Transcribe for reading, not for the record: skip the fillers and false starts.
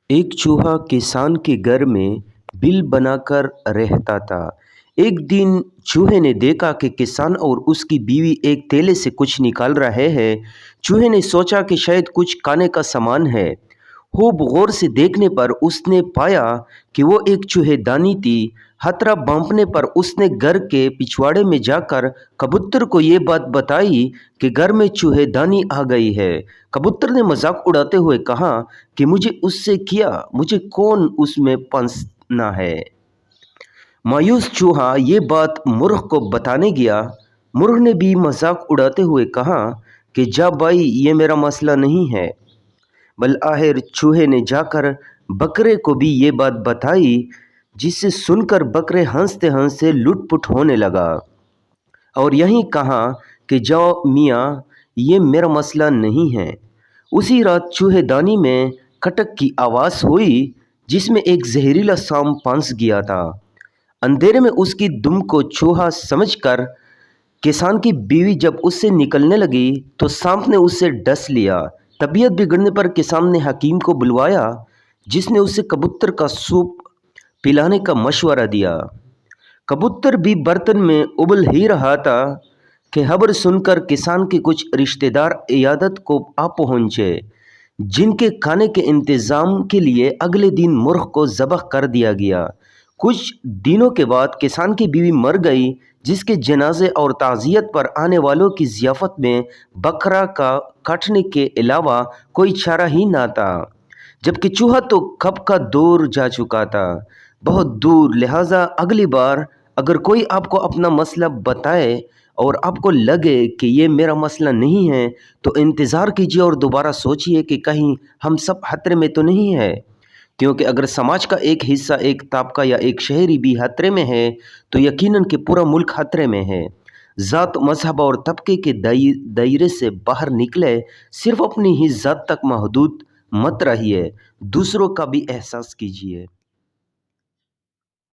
एक चूहा किसान के घर में बिल बनाकर रहता था। एक दिन चूहे ने देखा कि किसान और उसकी बीवी एक थैले से कुछ निकाल रहे हैं। चूहे ने सोचा कि शायद कुछ खाने का सामान है। खूब गौर से देखने पर उसने पाया कि वो एक चूहेदानी थी। हथरा भांपने पर उसने घर के पिछवाड़े में जाकर कबूतर को ये बात बताई कि घर में चूहेदानी आ गई है। कबूतर ने मजाक उड़ाते हुए कहा कि मुझे उससे किया, मुझे कौन उसमें फंसना है। मायूस चूहा ये बात मुर्ख को बताने गया। मुर्ख ने भी मजाक उड़ाते हुए कहा कि जा भाई, ये मेरा मसला नहीं है। बल आखिर चूहे ने जाकर बकरे को भी ये बात बताई, जिसे सुनकर बकरे हंसते हंसते लुटपुट होने लगा और यही कहा कि जाओ मियाँ, ये मेरा मसला नहीं है। उसी रात चूहेदानी में खटक की आवाज़ हुई, जिसमें एक जहरीला सांप फंस गया था। अंधेरे में उसकी दुम को चूहा समझकर किसान की बीवी जब उससे निकलने लगी तो सांप ने उससे डस लिया। तबीयत बिगड़ने पर किसान ने हकीम को बुलवाया, जिसने उसे कबूतर का सूप पिलाने का मशवरा दिया। कबूतर भी बर्तन में उबल ही रहा था कि खबर सुनकर किसान के कुछ रिश्तेदार इयादत को आ पहुँचे, जिनके खाने के इंतज़ाम के लिए अगले दिन मुर्ख को ज़बह कर दिया गया। कुछ दिनों के बाद किसान की बीवी मर गई, जिसके जनाजे और ताज़ियत पर आने वालों की ज़ियाफ़त में बकरा का काटने के अलावा कोई चारा ही ना था। जबकि चूहा तो कब का दूर जा चुका था, बहुत दूर। लिहाजा अगली बार अगर कोई आपको अपना मसला बताए और आपको लगे कि ये मेरा मसला नहीं है, तो इंतज़ार कीजिए और दोबारा सोचिए कि कहीं हम सब खतरे में तो नहीं है। क्योंकि अगर समाज का एक हिस्सा, एक तबका या एक शहरी भी खतरे में है, तो यकीनन कि पूरा मुल्क खतरे में है। ज़ात, मजहब और तबके के दायरे से बाहर निकले, सिर्फ अपनी ही ज़ात तक महदूद मत रहिए, दूसरों का भी एहसास कीजिए।